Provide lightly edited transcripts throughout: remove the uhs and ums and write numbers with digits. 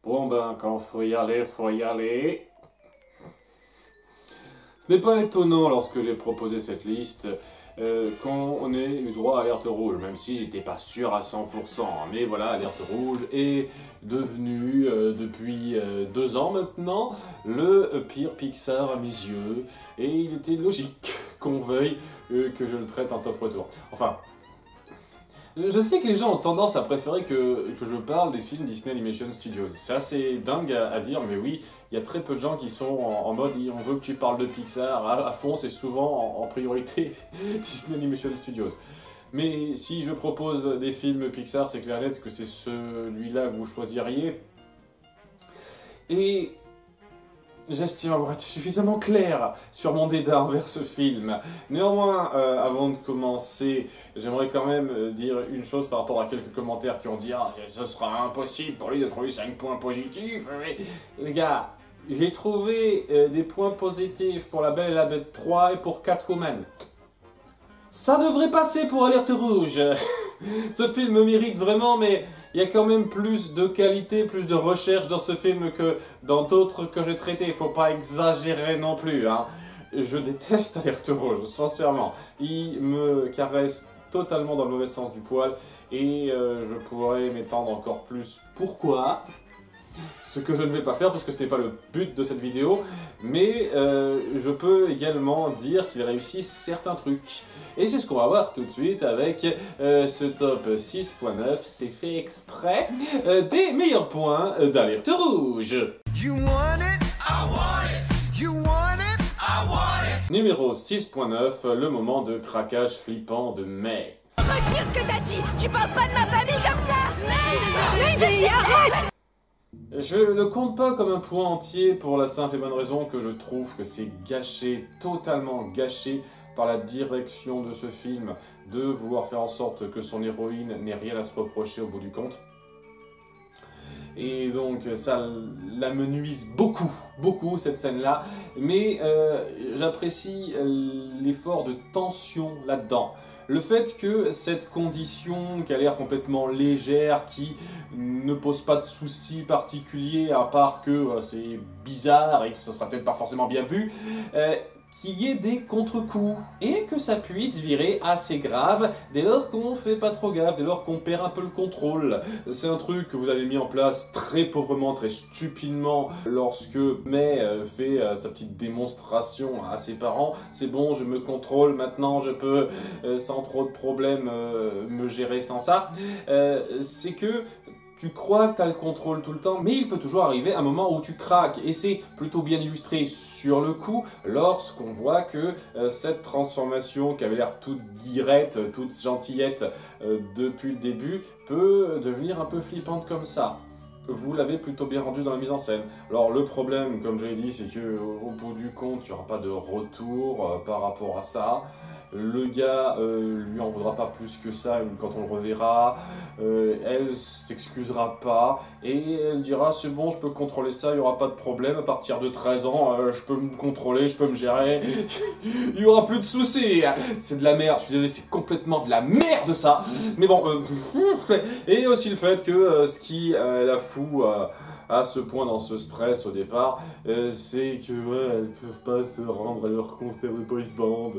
Bon ben, quand faut y aller, faut y aller. Ce n'est pas étonnant lorsque j'ai proposé cette liste qu'on ait eu droit à Alerte Rouge, même si j'étais pas sûr à 100%. Mais voilà, Alerte Rouge est devenu, depuis 2 ans maintenant, le pire Pixar à mes yeux. Et il était logique qu'on veuille que je le traite en top retour. Enfin... Je sais que les gens ont tendance à préférer que je parle des films Disney Animation Studios. C'est assez dingue à dire, mais oui, il y a très peu de gens qui sont en mode « on veut que tu parles de Pixar à fond », c'est souvent en priorité Disney Animation Studios. Mais si je propose des films Pixar, c'est clair net que c'est celui-là que vous choisiriez. Et... j'estime avoir été suffisamment clair sur mon dédain envers ce film. Néanmoins, avant de commencer, j'aimerais quand même dire une chose par rapport à quelques commentaires qui ont dit « Ah, ce sera impossible pour lui de trouver 5 points positifs. » Les gars, j'ai trouvé des points positifs pour La Belle et la Bête 3 et pour Catwoman. Ça devrait passer pour Alerte Rouge. Ce film mérite vraiment, mais... il y a quand même plus de qualité, plus de recherche dans ce film que dans d'autres que j'ai traités. Il faut pas exagérer non plus, hein. Je déteste Alerte Rouge, sincèrement. Il me caresse totalement dans le mauvais sens du poil. Et je pourrais m'étendre encore plus. Pourquoi ? Ce que je ne vais pas faire parce que ce n'est pas le but de cette vidéo. Mais je peux également dire qu'il réussit certains trucs. Et c'est ce qu'on va voir tout de suite avec ce top 6.9, c'est fait exprès, des meilleurs points d'Alerte Rouge. Numéro 6.9, le moment de craquage flippant de May. Retire ce que t'as dit. Tu parles pas de ma famille comme ça. Mais arrête. Je ne compte pas comme un point entier pour la simple et bonne raison que je trouve que c'est gâché, totalement gâché, par la direction de ce film, de vouloir faire en sorte que son héroïne n'ait rien à se reprocher au bout du compte. Et donc ça l'amenuise beaucoup, beaucoup cette scène-là, mais j'apprécie l'effort de tension là-dedans. Le fait que cette condition qui a l'air complètement légère, qui ne pose pas de soucis particuliers, à part que c'est bizarre et que ce sera peut-être pas forcément bien vu, qu'il y ait des contre-coups et que ça puisse virer assez grave dès lors qu'on fait pas trop gaffe, dès lors qu'on perd un peu le contrôle. C'est un truc que vous avez mis en place très pauvrement, très stupidement lorsque May fait sa petite démonstration à ses parents. C'est bon, je me contrôle, maintenant je peux sans trop de problèmes me gérer sans ça. C'est que tu crois que tu as le contrôle tout le temps, mais il peut toujours arriver un moment où tu craques. Et c'est plutôt bien illustré sur le coup lorsqu'on voit que cette transformation qui avait l'air toute guirette, toute gentillette depuis le début, peut devenir un peu flippante comme ça. Vous l'avez plutôt bien rendu dans la mise en scène. Alors le problème, comme je l'ai dit, c'est que au bout du compte, il n'y aura pas de retour par rapport à ça. Le gars lui en voudra pas plus que ça quand on le reverra. Elle s'excusera pas et elle dira c'est bon, je peux contrôler ça, il n'y aura pas de problème. À partir de 13 ans, je peux me contrôler, je peux me gérer. Il n'y aura plus de soucis. C'est de la merde, je suis désolé, c'est complètement de la merde ça. Mais bon, et aussi le fait que ce qui la fout à ce point dans ce stress au départ, c'est que ouais, elles peuvent pas se rendre à leur concert de boys band.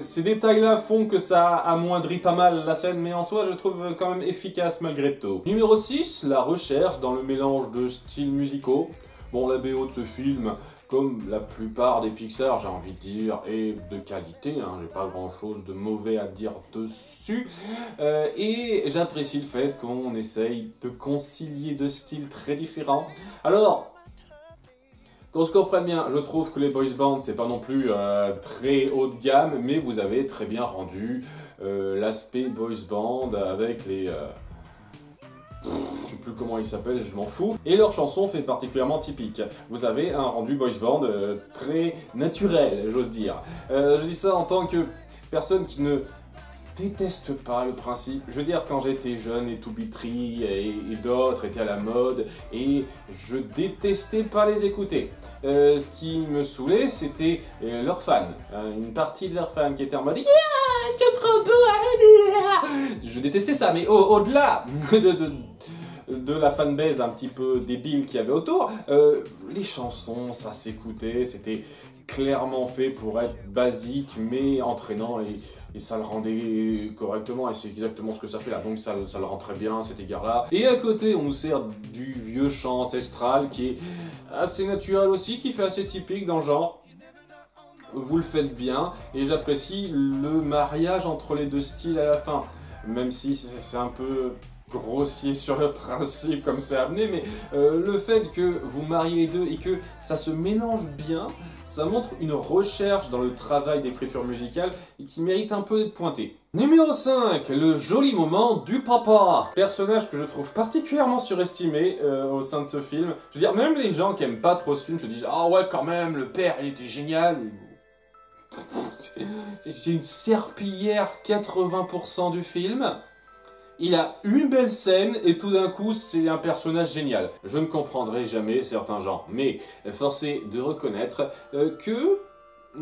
Ces détails-là font que ça amoindrit pas mal la scène, mais en soi, je trouve quand même efficace malgré tout. Numéro 6, la recherche dans le mélange de styles musicaux. Bon, la BO de ce film, comme la plupart des Pixar, j'ai envie de dire, est de qualité, hein, j'ai pas grand-chose de mauvais à dire dessus. Et j'apprécie le fait qu'on essaye de concilier deux styles très différents. Alors... qu'on se comprenne bien, je trouve que les boys bands c'est pas non plus très haut de gamme, mais vous avez très bien rendu l'aspect boys band avec les... je sais plus comment ils s'appellent, je m'en fous. Et leur chanson fait particulièrement typique. Vous avez un rendu boys band très naturel, j'ose dire. Je dis ça en tant que personne qui ne déteste pas le principe. Je veux dire, quand j'étais jeune et Toubitry et d'autres étaient à la mode, et je détestais pas les écouter. Ce qui me saoulait, c'était leurs fans. Une partie de leurs fans qui étaient en mode yeah, que trop beau. Je détestais ça, mais au-delà de la fanbase un petit peu débile qu'il y avait autour, les chansons, ça s'écoutait, c'était clairement fait pour être basique mais entraînant et ça le rendait correctement et c'est exactement ce que ça fait là, donc ça le rend très bien cet égard là. Et à côté on nous sert du vieux chant ancestral qui est assez naturel aussi, qui fait assez typique dans le genre. Vous le faites bien et j'apprécie le mariage entre les deux styles à la fin, même si c'est un peu grossier sur le principe comme c'est amené, mais le fait que vous mariez les deux et que ça se mélange bien, ça montre une recherche dans le travail d'écriture musicale et qui mérite un peu d'être pointé. Numéro 5, le joli moment du papa. Personnage que je trouve particulièrement surestimé au sein de ce film. Je veux dire, même les gens qui aiment pas trop ce film se disent « Ah ouais, quand même, le père, il était génial !» J'ai une serpillière 80% du film. Il a une belle scène et tout d'un coup c'est un personnage génial. Je ne comprendrai jamais certains gens, mais force est de reconnaître que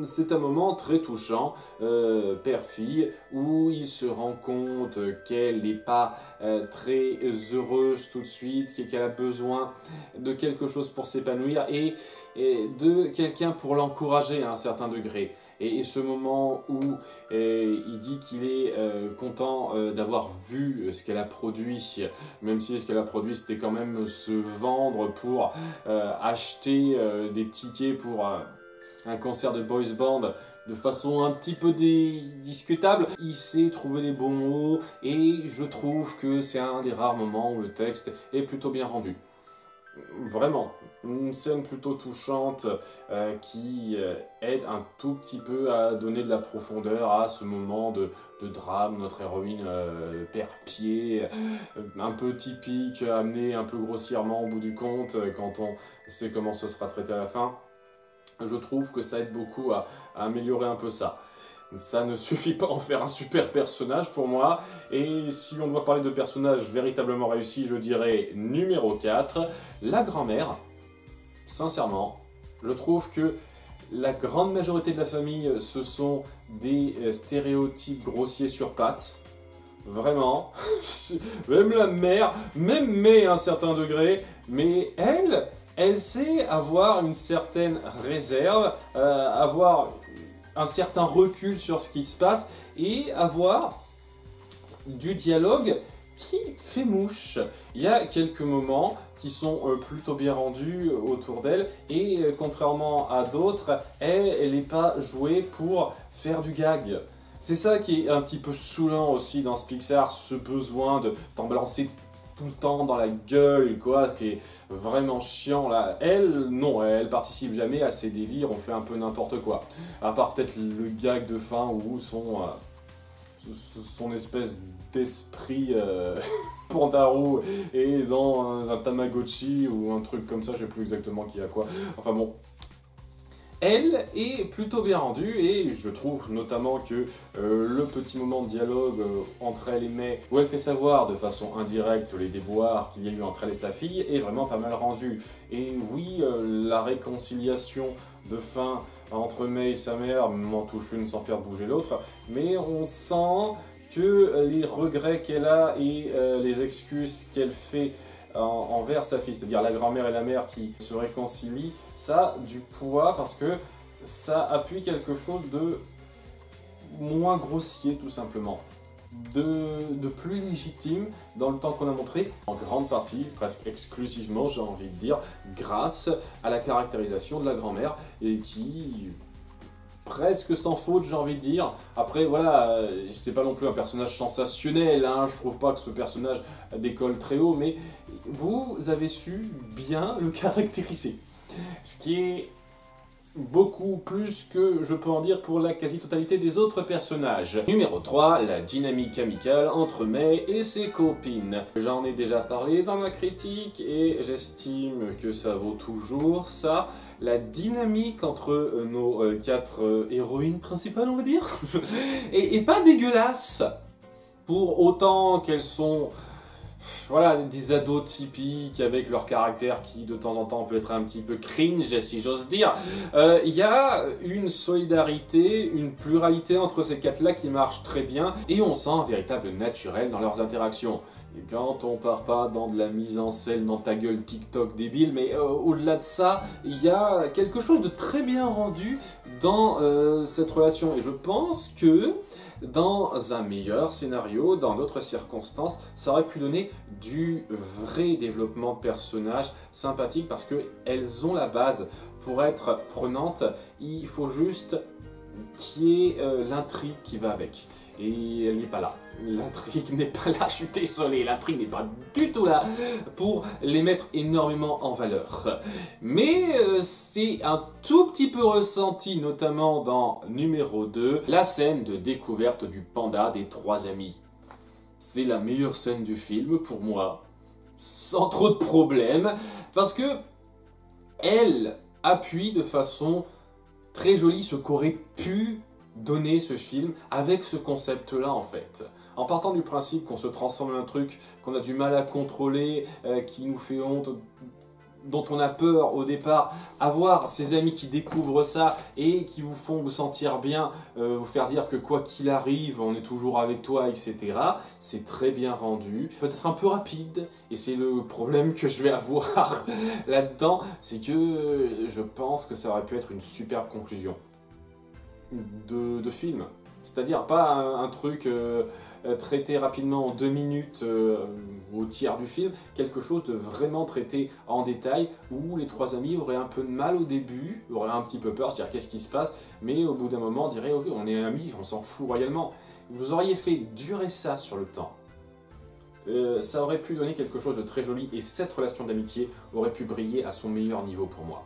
c'est un moment très touchant, père-fille, où il se rend compte qu'elle n'est pas très heureuse tout de suite, qu'elle a besoin de quelque chose pour s'épanouir et de quelqu'un pour l'encourager à un certain degré. Et ce moment où il dit qu'il est content d'avoir vu ce qu'elle a produit, même si ce qu'elle a produit c'était quand même se vendre pour acheter des tickets pour un concert de boys band de façon un petit peu discutable. Il sait trouver les bons mots et je trouve que c'est un des rares moments où le texte est plutôt bien rendu. Vraiment, une scène plutôt touchante qui aide un tout petit peu à donner de la profondeur à ce moment de drame. Notre héroïne perd pied, un peu typique, amené un peu grossièrement au bout du compte quand on sait comment ce sera traité à la fin. Je trouve que ça aide beaucoup à améliorer un peu ça. Ça ne suffit pas à en faire un super personnage pour moi, et si on doit parler de personnages véritablement réussis, je dirais numéro 4, la grand-mère. Sincèrement, je trouve que la grande majorité de la famille, ce sont des stéréotypes grossiers sur pattes. Vraiment, même la mère, même May à un certain degré, mais elle sait avoir une certaine réserve, avoir un certain recul sur ce qui se passe et avoir du dialogue qui fait mouche. Il y a quelques moments qui sont plutôt bien rendus autour d'elle et contrairement à d'autres, elle n'est pas jouée pour faire du gag. C'est ça qui est un petit peu saoulant aussi dans ce Pixar, ce besoin de t'en balancer tout le temps dans la gueule, quoi, qui est vraiment chiant là. Elle, non, elle participe jamais à ces délires, on fait un peu n'importe quoi. À part peut-être le gag de fin ou son espèce d'esprit pandarou est dans un Tamagotchi ou un truc comme ça, je sais plus exactement qui a quoi. Enfin bon. Elle est plutôt bien rendue et je trouve notamment que le petit moment de dialogue entre elle et May, où elle fait savoir de façon indirecte les déboires qu'il y a eu entre elle et sa fille, est vraiment pas mal rendu. Et oui, la réconciliation de fin entre May et sa mère m'en touche une sans faire bouger l'autre, mais on sent que les regrets qu'elle a et les excuses qu'elle fait envers sa fille, c'est-à-dire la grand-mère et la mère qui se réconcilient, ça a du poids parce que ça appuie quelque chose de moins grossier tout simplement, de plus légitime dans le temps qu'on a montré, en grande partie, presque exclusivement j'ai envie de dire, grâce à la caractérisation de la grand-mère et qui... presque sans faute, j'ai envie de dire. Après, voilà, c'est pas non plus un personnage sensationnel, hein, je trouve pas que ce personnage décolle très haut, mais vous avez su bien le caractériser. Ce qui est beaucoup plus que je peux en dire pour la quasi-totalité des autres personnages. Numéro 3, la dynamique amicale entre May et ses copines. J'en ai déjà parlé dans ma critique et j'estime que ça vaut toujours ça. La dynamique entre nos 4 héroïnes principales, on va dire, est pas dégueulasse. Pour autant qu'elles sont voilà, des ados typiques avec leur caractère qui de temps en temps peut être un petit peu cringe si j'ose dire, il y a une solidarité, une pluralité entre ces quatre-là qui marche très bien et on sent un véritable naturel dans leurs interactions. Et quand on part pas dans de la mise en scène dans ta gueule TikTok débile, mais au-delà de ça, il y a quelque chose de très bien rendu dans cette relation et je pense que dans un meilleur scénario, dans d'autres circonstances, ça aurait pu donner du vrai développement de personnages sympathiques parce qu'elles ont la base pour être prenantes. Il faut juste qu'il y ait l'intrigue qui va avec. Et elle n'est pas là. L'intrigue n'est pas là, je suis désolé, l'intrigue n'est pas du tout là pour les mettre énormément en valeur. Mais c'est un tout petit peu ressenti, notamment dans numéro 2, la scène de découverte du panda des 3 amis. C'est la meilleure scène du film pour moi, sans trop de problèmes, parce que elle appuie de façon très jolie ce qu'aurait pu donner ce film avec ce concept-là en fait. En partant du principe qu'on se transforme en un truc qu'on a du mal à contrôler, qui nous fait honte, dont on a peur au départ, avoir ces amis qui découvrent ça et qui vous font vous sentir bien, vous faire dire que quoi qu'il arrive, on est toujours avec toi, etc. C'est très bien rendu, peut-être un peu rapide, et c'est le problème que je vais avoir là-dedans, c'est que je pense que ça aurait pu être une superbe conclusion de film. C'est-à-dire pas un truc traité rapidement en 2 minutes au tiers du film, quelque chose de vraiment traité en détail où les 3 amis auraient un peu de mal au début, auraient un petit peu peur, dire qu'est-ce qui se passe, mais au bout d'un moment on dirait ok, on est amis, on s'en fout royalement. Vous auriez fait durer ça sur le temps. Ça aurait pu donner quelque chose de très joli et cette relation d'amitié aurait pu briller à son meilleur niveau pour moi.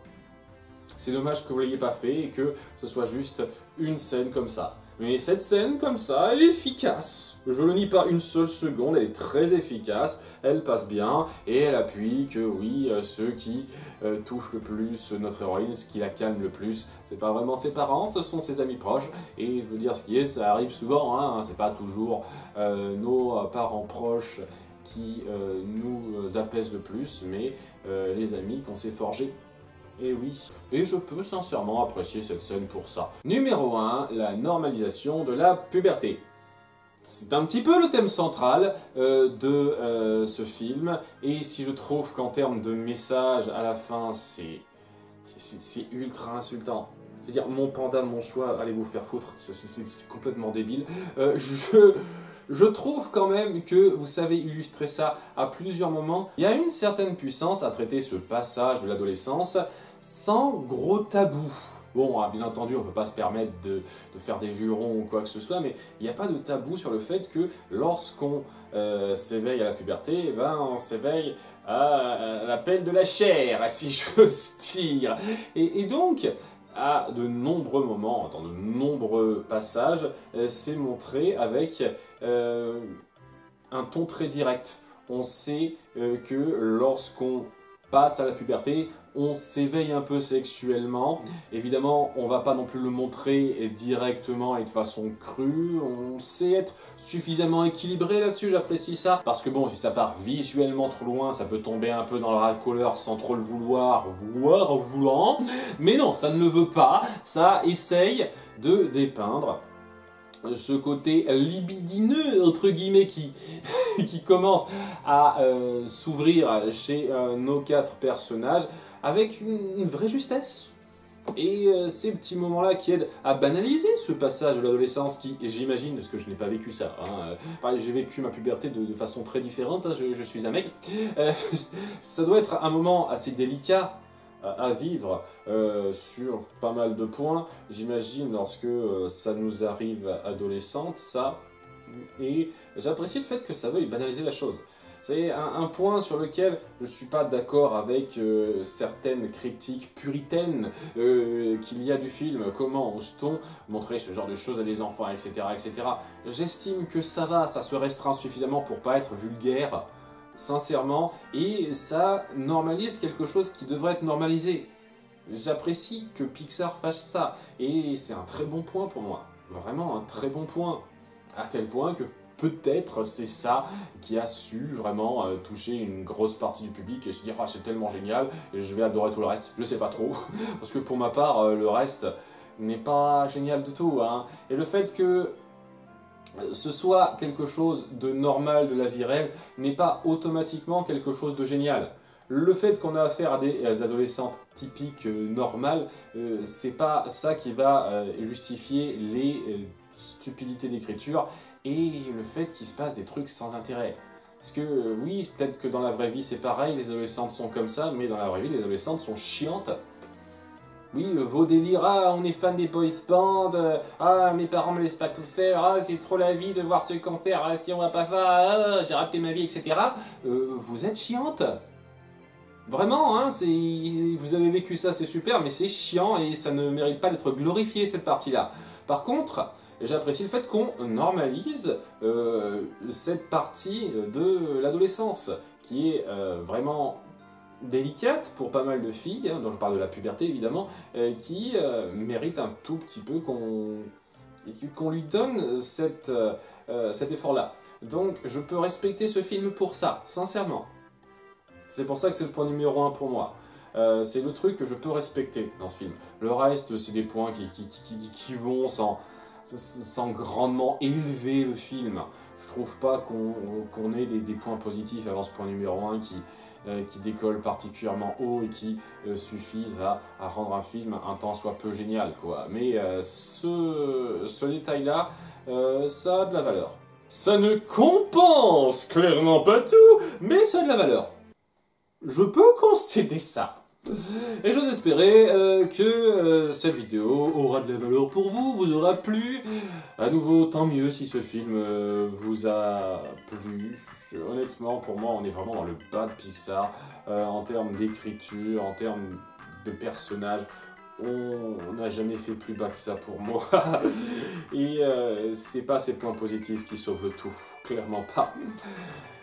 C'est dommage que vous ne l'ayez pas fait et que ce soit juste une scène comme ça. Mais cette scène comme ça, elle est efficace. Je ne le nie pas une seule seconde, elle est très efficace, elle passe bien et elle appuie que oui, ceux qui touchent le plus notre héroïne, ce qui la calme le plus, c'est pas vraiment ses parents, ce sont ses amis proches. Et je veux dire ce qui est, ça arrive souvent, hein, c'est pas toujours nos parents proches qui nous apaisent le plus, mais les amis qu'on s'est forgés. Et oui, et je peux sincèrement apprécier cette scène pour ça. Numéro 1, la normalisation de la puberté. C'est un petit peu le thème central de ce film, et si je trouve qu'en termes de message à la fin, c'est ultra insultant. Je veux dire, mon panda, mon choix, allez vous faire foutre, c'est complètement débile. Je trouve quand même que vous savez illustrer ça à plusieurs moments. Il y a une certaine puissance à traiter ce passage de l'adolescence sans gros tabou. Bon, bien entendu, on ne peut pas se permettre de faire des jurons ou quoi que ce soit, mais il n'y a pas de tabou sur le fait que lorsqu'on s'éveille à la puberté, ben, on s'éveille à l'appel de la chair, si j'ose dire. Et donc, à de nombreux moments, dans de nombreux passages, c'est montré avec un ton très direct. On sait que lorsqu'on passe à la puberté, on s'éveille un peu sexuellement. Évidemment, on va pas non plus le montrer directement et de façon crue. On sait être suffisamment équilibré là-dessus, j'apprécie ça. Parce que bon, si ça part visuellement trop loin, ça peut tomber un peu dans le racoleur sans trop le vouloir. Mais non, ça ne le veut pas. Ça essaye de dépeindre ce côté libidineux, entre guillemets, qui commence à s'ouvrir chez nos 4 personnages avec une vraie justesse. Et ces petits moments-là qui aident à banaliser ce passage de l'adolescence qui, j'imagine, parce que je n'ai pas vécu ça, hein, j'ai vécu ma puberté de façon très différente, hein, je suis un mec, ça doit être un moment assez délicat à vivre sur pas mal de points, j'imagine, lorsque ça nous arrive adolescente, ça, et j'apprécie le fait que ça veuille banaliser la chose. C'est un point sur lequel je ne suis pas d'accord avec certaines critiques puritaines qu'il y a du film. Comment ose-t-on montrer ce genre de choses à des enfants, etc. etc. J'estime que ça va, ça se restreint suffisamment pour pas être vulgaire, sincèrement, et ça normalise quelque chose qui devrait être normalisé. J'apprécie que Pixar fasse ça, et c'est un très bon point pour moi. Vraiment un très bon point. À tel point que peut-être c'est ça qui a su vraiment toucher une grosse partie du public et se dire « Ah, c'est tellement génial, et je vais adorer tout le reste ». Je sais pas trop, parce que pour ma part, le reste n'est pas génial du tout. Hein. Et le fait que ce soit quelque chose de normal de la vie réelle n'est pas automatiquement quelque chose de génial. Le fait qu'on a affaire à des adolescentes typiques normales, c'est pas ça qui va justifier les stupidités d'écriture et le fait qu'il se passe des trucs sans intérêt. Parce que oui, peut-être que dans la vraie vie c'est pareil, les adolescentes sont comme ça, mais dans la vraie vie les adolescentes sont chiantes. Oui, vos délires, ah, on est fan des boys bands, ah, mes parents me laissent pas tout faire, ah, c'est trop la vie de voir ce concert, ah, si on va pas faire, ah, j'ai raté ma vie, etc. Vous êtes chiante. Vraiment, hein, vous avez vécu ça, c'est super, mais c'est chiant et ça ne mérite pas d'être glorifié, cette partie-là. Par contre, j'apprécie le fait qu'on normalise cette partie de l'adolescence, qui est vraiment délicate pour pas mal de filles, hein, dont je parle de la puberté évidemment, qui mérite un tout petit peu qu'on lui donne cet effort-là. Donc je peux respecter ce film pour ça, sincèrement. C'est pour ça que c'est le point numéro 1 pour moi. C'est le truc que je peux respecter dans ce film. Le reste, c'est des points qui vont sans grandement élever le film. Je trouve pas qu'on ait des points positifs avant ce point numéro 1 qui décolle particulièrement haut et qui suffisent à rendre un film un tant soit peu génial, quoi. Mais ce détail-là, ça a de la valeur. Ça ne compense clairement pas tout, mais ça a de la valeur. Je peux concéder ça. Et j'ose espérer que cette vidéo aura de la valeur pour vous, vous aura plu. À nouveau, tant mieux si ce film vous a plu. Honnêtement, pour moi, on est vraiment dans le bas de Pixar en termes d'écriture, en termes de personnages. On n'a jamais fait plus bas que ça pour moi. Et c'est pas ces points positifs qui sauvent le tout, clairement pas.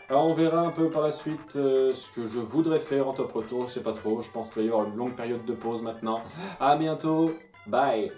Alors on verra un peu par la suite ce que je voudrais faire en top retour, je sais pas trop, je pense qu'il va y avoir une longue période de pause maintenant. À bientôt, bye.